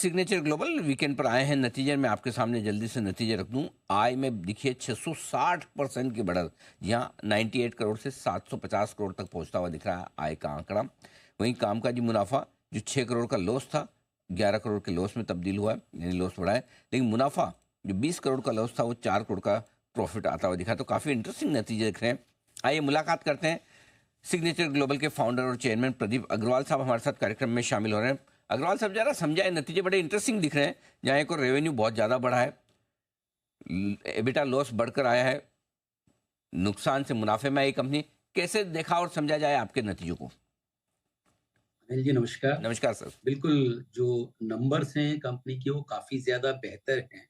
Signature global weekend पर आए हैं। नतीजे में आपके सामने जल्दी से नतीजे रख दूं। आय में देखिए 660% की बढ़त, यहाँ 98 करोड़ से 750 करोड़ तक पहुंचता हुआ दिख रहा है आय का आंकड़ा। वहीं कामकाजी मुनाफा जो 6 करोड़ का लॉस था 11 करोड़ के लॉस में तब्दील हुआ है, यानी लॉस बढ़ा है। लेकिन मुनाफा जो 20 करोड़ का लॉस था वो 4 करोड़ का प्रॉफिट आता हुआ दिखा। तो काफ़ी इंटरेस्टिंग नतीजे दिख रहे हैं। आइए मुलाकात करते हैं। सिग्नेचर ग्लोबल के फाउंडर और चेयरमैन प्रदीप अग्रवाल साहब हमारे साथ कार्यक्रम में शामिल हो रहे हैं। अग्रवाल साहब जरा समझाए, नतीजे बड़े इंटरेस्टिंग दिख रहे हैं। जहाँ एक और रेवेन्यू बहुत ज़्यादा बढ़ा है, एबिटा लॉस बढ़कर आया है, नुकसान से मुनाफे में आई कंपनी। कैसे देखा और समझा जाए आपके नतीजों को? अनिल जी नमस्कार। नमस्कार सर। बिल्कुल, जो नंबर्स हैं कंपनी के वो काफ़ी ज़्यादा बेहतर हैं।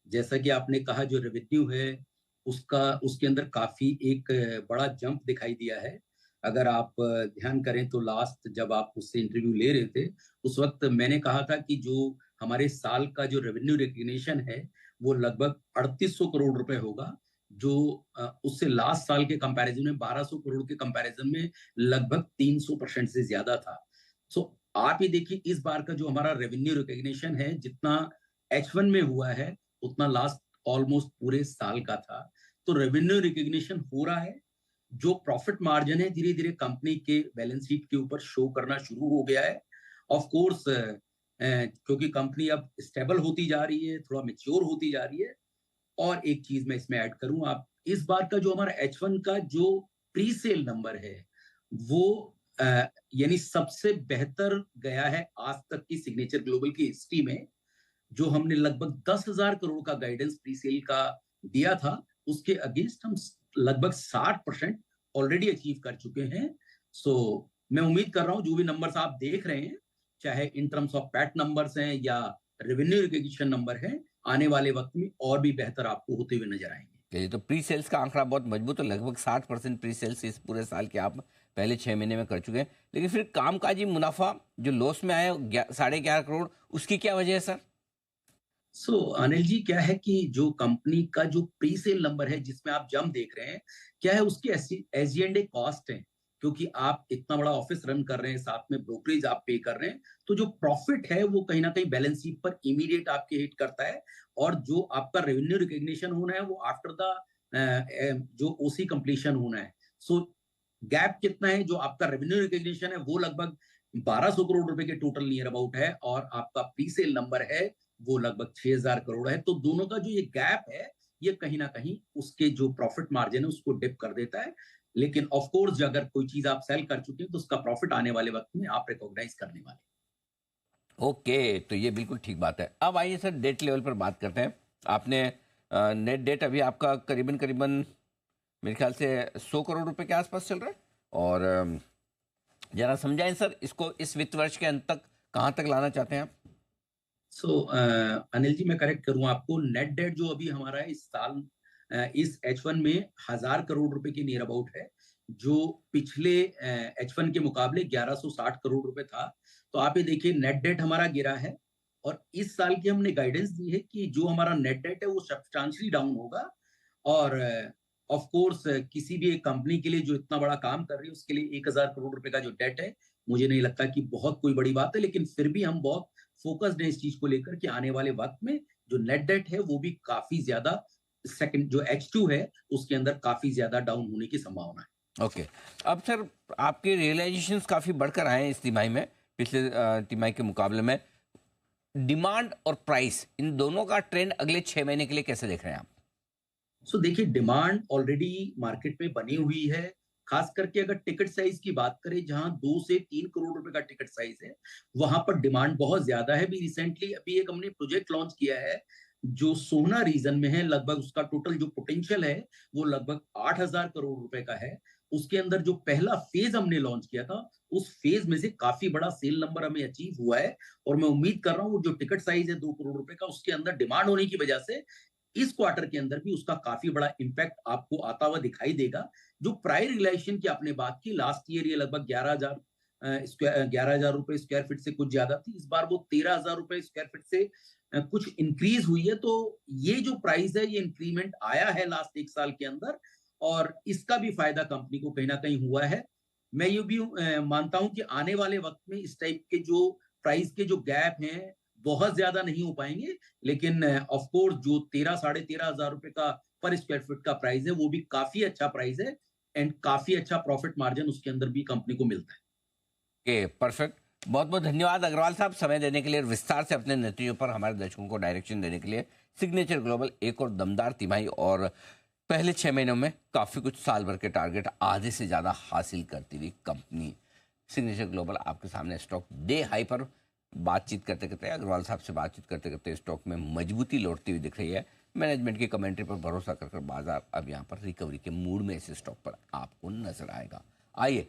जैसा कि आपने कहा, जो रेवेन्यू है उसका उसके अंदर काफ़ी एक बड़ा जंप दिखाई दिया है। अगर आप ध्यान करें तो लास्ट जब आप मुझसे इंटरव्यू ले रहे थे, उस वक़्त मैंने कहा था कि जो हमारे साल का जो रेवेन्यू रिकग्निशन है, वो लगभग 3800 करोड़ रुपए होगा, जो उससे लास्ट साल के कंपैरिज़न में 1200 करोड़ के कंपैरिज़न में लगभग 300% से ज़्यादा था। सो आप ये देखिए, इस बार का जो हमारा रेवेन्यू रिकग्निशन है, जितना H1 में हुआ है, उतना लास्ट ऑलमोस्ट पूरे साल का था। तो रेवेन्यू रिकग्निशन हो रहा है। जो प्रॉफिट मार्जिन है धीरे-धीरे कंपनी के बैलेंस शीट के ऊपर शो करना शुरू हो गया है। ऑफ कोर्स क्योंकि कंपनी अब स्टेबल होती जा रही है, थोड़ा मैच्योर होती जा रही है। और एक चीज मैं इसमें ऐड करूं, आप इस बार का जो हमारा H1 का जो प्री सेल नंबर है, वो यानी सबसे बेहतर गया है आज तक की सिग्नेचर ग्लोबल की हिस्ट्री में। जो हमने लगभग 10,000 करोड़ का गाइडेंस प्री सेल का दिया था, उसके अगेंस्ट हम लगभग 60% ऑलरेडी अचीव कर चुके हैं। सो मैं उम्मीद कर रहा हूं जो भी नंबर्स आप देख रहे हैं, चाहे in terms of PAT numbers हैं या रेवेन्यू रिकग्निशन नंबर है, आने वाले वक्त में और भी बेहतर आपको होते हुए नजर आएंगे। ये तो प्री सेल्स का आंकड़ा बहुत मजबूत है, लगभग 60% प्री सेल्स इस पूरे साल के आप पहले 6 महीने में कर चुके हैं। लेकिन फिर कामकाजी मुनाफा जो लॉस में आया 11.5 करोड़, उसकी क्या वजह है सर? अनिल जी, क्या है कि जो कंपनी का जो प्री सेल नंबर है जिसमें आप जम देख रहे हैं, क्या है उसकी एसजीएनडे कॉस्ट है। क्योंकि आप इतना बड़ा ऑफिस रन कर रहे हैं, साथ में ब्रोकरेज आप पे कर रहे हैं, तो जो प्रॉफिट है वो कहीं ना कहीं बैलेंस शीट पर इमीडिएट आपके हिट करता है। और जो आपका रेवेन्यू रिकग्निशन होना है वो आफ्टर द जो ओसी कंप्लीशन होना है। सो गैप कितना है, जो आपका रेवेन्यू रिकग्निशन है वो लगभग 1200 करोड़ रुपए के टोटल नियर अबाउट है, और आपका प्री सेल नंबर है वो लगभग 6000 करोड़ है। तो दोनों का जो ये गैप है, ये कहीं ना कहीं उसके जो प्रॉफिट मार्जिन है उसको डिप कर देता है। लेकिन ऑफ कोर्स अगर कोई चीज आप सेल कर चुके हैं तो उसका प्रॉफिट आने वाले वक्त में आप रिकॉग्नाइज करने वाले हैं। ओके, तो ये बिल्कुल ठीक बात है। अब आइए सर डेट लेवल पर बात करते हैं। आपने नेट डेट अभी आपका करीबन करीबन मेरे ख्याल से 100 करोड़ रुपए के आसपास चल रहा है। और जरा समझाएं सर इसको, इस वित्त वर्ष के अंत तक कहाँ तक लाना चाहते हैं आप? अनिल जी, मैं करेक्ट करूं आपको, नेट डेट जो अभी हमारा है इस साल इस H1 में 1000 करोड़ रुपए के नियर अबाउट है, जो पिछले H1 के मुकाबले 1160 करोड़ रुपए था। तो आप ये देखिए, नेट डेट हमारा गिरा है। और इस साल की हमने गाइडेंस दी है कि जो हमारा नेट डेट है वो सब्सटेंशियली डाउन होगा। और ऑफ कोर्स किसी भी एक कंपनी के लिए जो इतना बड़ा काम कर रही है उसके लिए 1000 करोड़ रुपए का जो डेट है, मुझे नहीं लगता कि बहुत कोई बड़ी बात है। लेकिन फिर भी हम बहुत फोकस्ड है इस चीज को लेकर कि आने वाले वक्त में जो नेट डेट है वो भी काफी ज्यादा, सेकंड जो H2 है उसके अंदर काफी ज्यादा डाउन होने की संभावना है। ओके। अब सर आपके रियलाइजेशंस काफ़ी बढ़कर आए हैं इस तिमाही में, पिछले तिमाही के मुकाबले में। डिमांड और प्राइस, इन दोनों का ट्रेंड अगले 6 महीने के लिए कैसे देख रहे हैं आप? देखिए, डिमांड ऑलरेडी मार्केट में बनी हुई है। खास करके अगर टिकट साइज की बात करें, जहां 2 से 3 करोड़ रुपए का टिकट साइज है, वहां पर डिमांड बहुत ज्यादा है। भी रिसेंटली अभी एक हमने प्रोजेक्ट लॉन्च किया है जो सोहना रीजन में है। लगभग उसका टोटल जो पोटेंशियल है वो लगभग 8000 करोड़ रुपए का है। उसके अंदर जो पहला फेज हमने लॉन्च किया था, उस फेज में से काफी बड़ा सेल नंबर हमें अचीव हुआ है। और मैं उम्मीद कर रहा हूँ वो जो टिकट साइज है 2 करोड़ रुपए का, उसके अंदर डिमांड होने की वजह से इस क्वार्टर के अंदर भी उसका काफी बड़ा इंपैक्ट आपको आता हुआ दिखाई देगा। जो प्राइस रियलाइजेशन की आपने बात की, लास्ट ईयर ये लगभग 11,000 रुपए स्क्वायर फीट से कुछ ज्यादा थी। इस बार वो 13,000 रुपए स्क्वायर फीट से कुछ इंक्रीज हुई है। तो ये जो प्राइस है, ये इंक्रीमेंट आया है लास्ट एक साल के अंदर, और इसका भी फायदा कंपनी को कहीं ना कहीं हुआ है। मैं ये भी मानता हूं कि आने वाले वक्त में इस टाइप के जो प्राइस के जो गैप हैं बहुत ज्यादा नहीं हो पाएंगे, लेकिन ऑफ कोर्स जो 13 साढ़े 13 हजार रुपए का पर स्क्वायर फीट का प्राइस है, वो भी काफी अच्छा प्राइस है, एंड काफी अच्छा प्रॉफिट मार्जिन उसके अंदर भी कंपनी को मिलता है। Okay, perfect. बहुत बहुत धन्यवाद अग्रवाल साहब, समय देने के लिए और विस्तार से अपने नतीजों पर हमारे दर्शकों को डायरेक्शन देने के लिए। सिग्नेचर ग्लोबल एक और दमदार तिमाही और पहले 6 महीनों में काफ़ी कुछ साल भर के टारगेट आधे से ज़्यादा हासिल करती हुई कंपनी सिग्नेचर ग्लोबल आपके सामने स्टॉक डे हाई पर बातचीत करते करते, अग्रवाल साहब से बातचीत करते करते स्टॉक में मजबूती लौटती हुई दिख रही है। मैनेजमेंट की कमेंट्री पर भरोसा कर बाजार अब यहाँ पर रिकवरी के मूड में इस स्टॉक पर आपको नजर आएगा। आइए